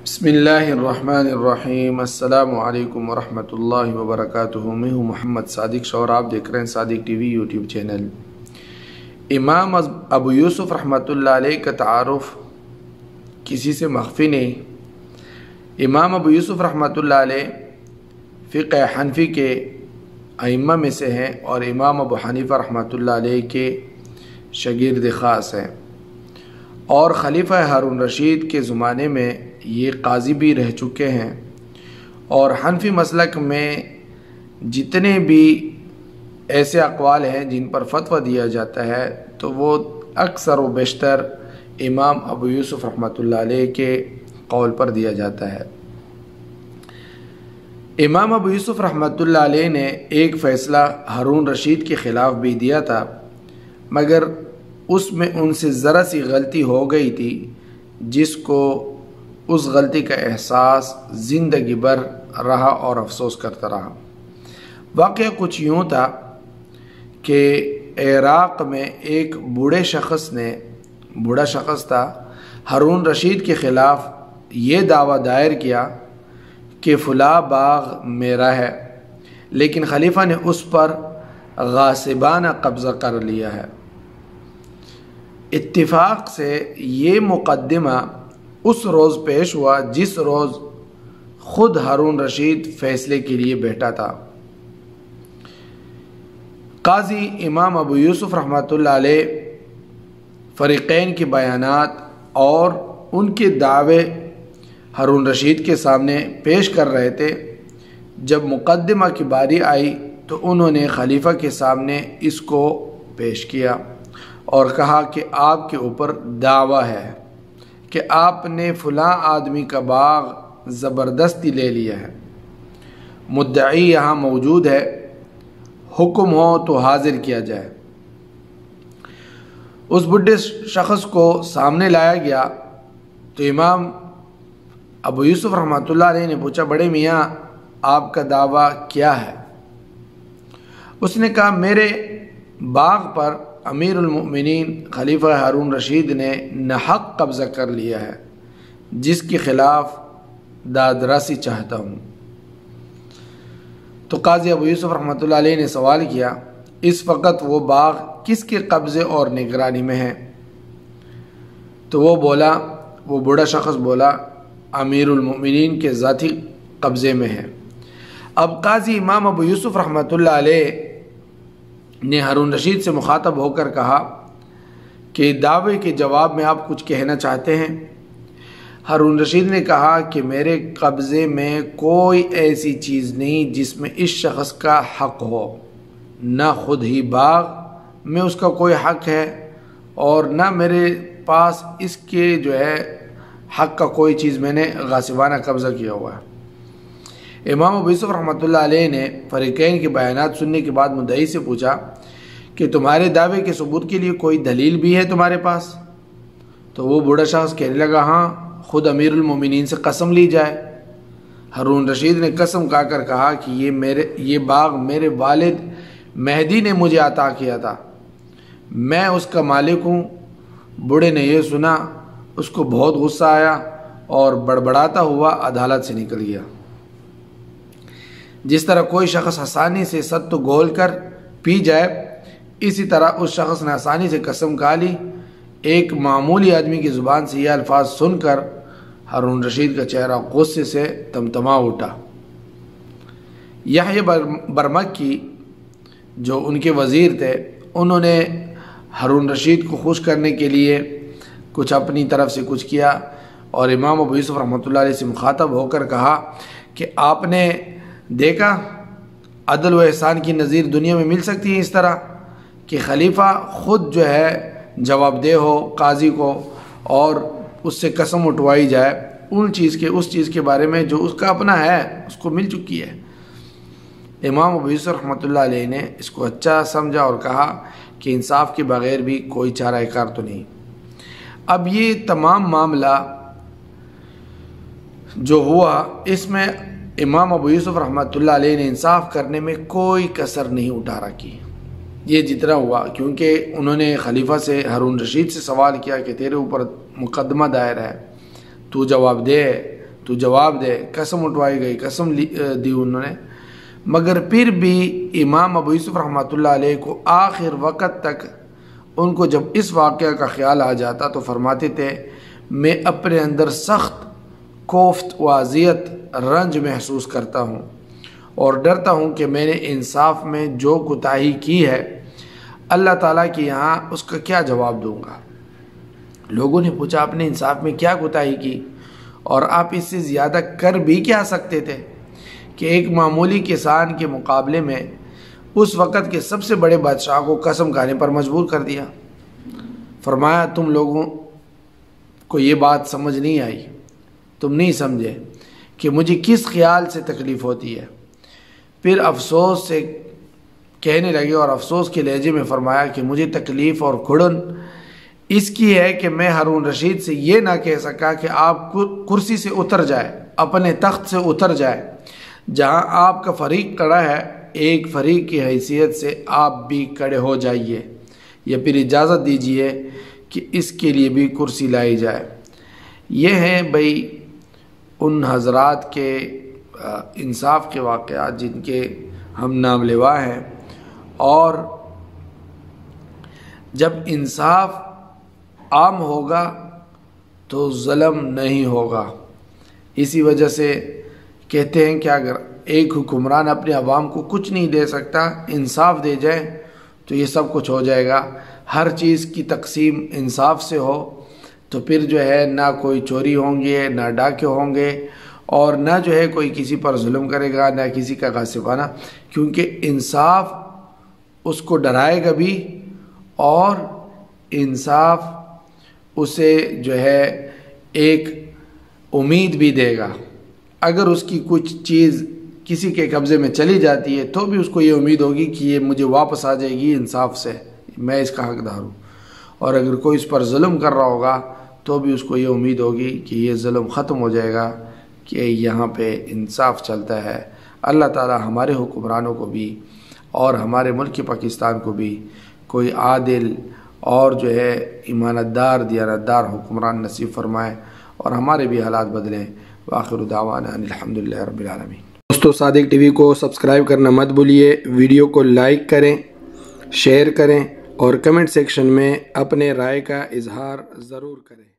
بسم اللہ الرحمن الرحیم۔ السلام علیکم ورحمۃ اللہ وبرکاتہ۔ میں ہوں محمد صادق شاہ اور آپ دیکھ رہے ہیں صادق ٹی وی یوٹیوب چینل۔ امام ابو یوسف رحمۃ اللہ علیہ کا تعارف کسی سے مخفی نہیں۔ امام ابو یوسف رحمۃ اللہ علیہ فقہ حنفی کے ائمہ میں سے ہیں اور امام ابو حنیفہ رحمۃ اللہ علیہ کے شاگرد خاص ہیں، اور خلیفہ ہارون رشید کے زمانے میں یہ قاضی بھی رہ چکے ہیں، اور حنفی مسلک میں جتنے بھی ایسے اقوال ہیں جن پر فتویٰ دیا جاتا ہے تو وہ اکثر و بیشتر امام ابو یوسف رحمۃ اللہ علیہ کے قول پر دیا جاتا ہے۔ امام ابو یوسف رحمۃ اللہ علیہ نے ایک فیصلہ ہارون رشید کے خلاف بھی دیا تھا، مگر اس میں ان سے ذرا سی غلطی ہو گئی تھی جس کو اس غلطی کا احساس زندگی بھر رہا اور افسوس کرتا رہا۔ واقعہ کچھ یوں تھا کہ عراق میں ایک بوڑھا شخص تھا، ہارون رشید کے خلاف یہ دعویٰ دائر کیا کہ فلاں باغ میرا ہے، لیکن خلیفہ نے اس پر غاصبانہ قبضہ کر لیا ہے۔ اتفاق سے یہ مقدمہ اس روز پیش ہوا جس روز خود ہارون رشید فیصلے کے لیے بیٹھا تھا۔ قاضی امام ابو یوسف رحمۃ اللہ علیہ فریقین کے بیانات اور ان کے دعوے ہارون رشید کے سامنے پیش کر رہے تھے۔ جب مقدمہ کی باری آئی تو انہوں نے خلیفہ کے سامنے اس کو پیش کیا اور کہا کہ آپ کے اوپر دعویٰ ہے کہ آپ نے فلاں آدمی کا باغ زبردستی لے لیا ہے، مدعی یہاں موجود ہے، حکم ہو تو حاضر کیا جائے۔ اس بڈھے شخص کو سامنے لایا گیا تو امام ابو یوسف رحمۃ اللہ علیہ نے پوچھا، بڑے میاں آپ کا دعویٰ کیا ہے؟ اس نے کہا، میرے باغ پر امیر المؤمنین خلیفہ ہارون رشید نے ناحق قبضہ کر لیا ہے، جس کے خلاف دادرسی چاہتا ہوں۔ تو قاضی ابو یوسف رحمۃ اللہ علیہ نے سوال کیا، اس وقت وہ باغ کس کے قبضے اور نگرانی میں ہے؟ تو وہ بوڑھا شخص بولا، امیر المؤمنین کے ذاتی قبضے میں ہے۔ اب قاضی امام ابو یوسف رحمۃ اللہ علیہ نے ہارون رشید سے مخاطب ہو کر کہا کہ دعوے کے جواب میں آپ کچھ کہنا چاہتے ہیں؟ ہارون رشید نے کہا کہ میرے قبضے میں کوئی ایسی چیز نہیں جس میں اس شخص کا حق ہو، نہ خود ہی باغ میں اس کا کوئی حق ہے اور نہ میرے پاس اس کے حق کا کوئی چیز میں نے غاصبانہ قبضہ کیا ہوا ہے۔ امام ابو یوسف رحمۃ اللہ علیہ نے فریقین کے بیانات سننے کے بعد مدعی سے پوچھا کہ تمہارے دعوے کے ثبوت کے لیے کوئی دلیل بھی ہے تمہارے پاس؟ تو وہ بوڑھا شخص کہنے لگا، ہاں، خود امیر المومنین سے قسم لی جائے۔ ہارون رشید نے قسم کھا کر کہا کہ یہ باغ میرے والد مہدی نے مجھے عطا کیا تھا، میں اس کا مالک ہوں۔ بوڑھے نے یہ سنا، اس کو بہت غصہ آیا اور بڑبڑاتا ہوا عدالت سے نکل گیا۔ جس طرح کوئی شخص آسانی سے ست گھول کر پی جائے، اسی طرح اس شخص نے آسانی سے قسم کھا لی۔ ایک معمولی آدمی کی زبان سے یہ الفاظ سن کر ہارون رشید کا چہرہ غصے سے تمتما اٹھا۔ یحییٰ برمکی جو ان کے وزیر تھے، انہوں نے ہارون رشید کو خوش کرنے کے لیے کچھ اپنی طرف سے کچھ کیا اور امام ابو یوسف رحمۃ اللہ علیہ سے مخاطب ہو کر کہا کہ آپ نے دیکھا عدل و احسان کی نظیر دنیا میں مل سکتی ہے اس طرح کہ خلیفہ خود جواب دہ ہو قاضی کو اور اس سے قسم اٹھوائی جائے اس چیز کے بارے میں جو اس کا اپنا ہے، اس کو مل چکی ہے۔ امام ابو یوسف رحمۃ اللہ علیہ نے اس کو اچھا سمجھا اور کہا کہ انصاف کے بغیر بھی کوئی چارہ کار تو نہیں۔ اب یہ تمام معاملہ جو ہوا، اس میں امام ابو یوسف رحمۃ اللہ علیہ نے انصاف کرنے میں کوئی کسر نہیں اٹھا رکھی، یہ جتنا ہوا، کیونکہ انہوں نے خلیفہ سے ہارون رشید سے سوال کیا کہ تیرے اوپر مقدمہ دائر ہے، تو جواب دے، تو جواب دے، قسم اٹھوائی گئی، قسم دی انہوں نے، مگر پھر بھی امام ابو یوسف رحمۃ اللہ علیہ کو آخر وقت تک ان کو جب اس واقعہ کا خیال آ جاتا تو فرماتے تھے میں اپنے اندر سخت کوفت و اذیت رنج محسوس کرتا ہوں اور ڈرتا ہوں کہ میں نے انصاف میں جو کوتاہی کی ہے اللہ تعالیٰ کے یہاں اس کا کیا جواب دوں گا۔ لوگوں نے پوچھا آپ نے انصاف میں کیا کوتاہی کی اور آپ اس سے زیادہ کر بھی کیا سکتے تھے کہ ایک معمولی کسان کے مقابلے میں اس وقت کے سب سے بڑے بادشاہ کو قسم کھانے پر مجبور کر دیا۔ فرمایا تم لوگوں کو یہ بات سمجھ نہیں آئی، تم نہیں سمجھے کہ مجھے کس خیال سے تکلیف ہوتی ہے۔ پھر افسوس سے کہنے لگے اور افسوس کے لہجے میں فرمایا کہ مجھے تکلیف اور کھڑن اس کی ہے کہ میں ہارون رشید سے یہ نہ کہہ سکا کہ آپ کرسی سے اتر جائے، اپنے تخت سے اتر جائے، جہاں آپ کا فریق کھڑا ہے ایک فریق کی حیثیت سے آپ بھی کھڑے ہو جائیے، یا پھر اجازت دیجیے کہ اس کے لیے بھی کرسی لائی جائے۔ یہ ہیں بھائی ان حضرات کے انصاف کے واقعات جن کے ہم نام لوا ہیں، اور جب انصاف عام ہوگا تو ظلم نہیں ہوگا۔ اسی وجہ سے کہتے ہیں کہ اگر ایک حکمران اپنے عوام کو کچھ نہیں دے سکتا، انصاف دے جائے تو یہ سب کچھ ہو جائے گا۔ ہر چیز کی تقسیم انصاف سے ہو تو پھر جو ہے نہ کوئی چوری ہوں گے، نہ ڈاکے ہوں گے، اور نہ جو ہے کوئی کسی پر ظلم کرے گا، نہ کسی کا غاصبانہ، کیونکہ انصاف اس کو ڈرائے گا بھی اور انصاف اسے جو ہے ایک امید بھی دے گا۔ اگر اس کی کچھ چیز کسی کے قبضے میں چلی جاتی ہے تو بھی اس کو یہ امید ہوگی کہ یہ مجھے واپس آ جائے گی انصاف سے، میں اس کا حقدار ہوں، اور اگر کوئی اس پر ظلم کر رہا ہوگا تو بھی اس کو یہ امید ہوگی کہ یہ ظلم ختم ہو جائے گا، کہ یہاں پہ انصاف چلتا ہے۔ اللہ تعالی ہمارے حکمرانوں کو بھی اور ہمارے ملک پاکستان کو بھی کوئی عادل اور جو ہے ایمانتدار دیانتدار حکمران نصیب فرمائے اور ہمارے بھی حالات بدلیں۔ وآخر دعوانا ان الحمدللہ رب العالمین۔ دوستو صادق ٹی وی کو سبسکرائب کرنا مت بھولیے، ویڈیو کو لائک کریں، شیئر کریں اور کمنٹ سیکشن میں اپنے رائے کا اظہار ضرور کریں۔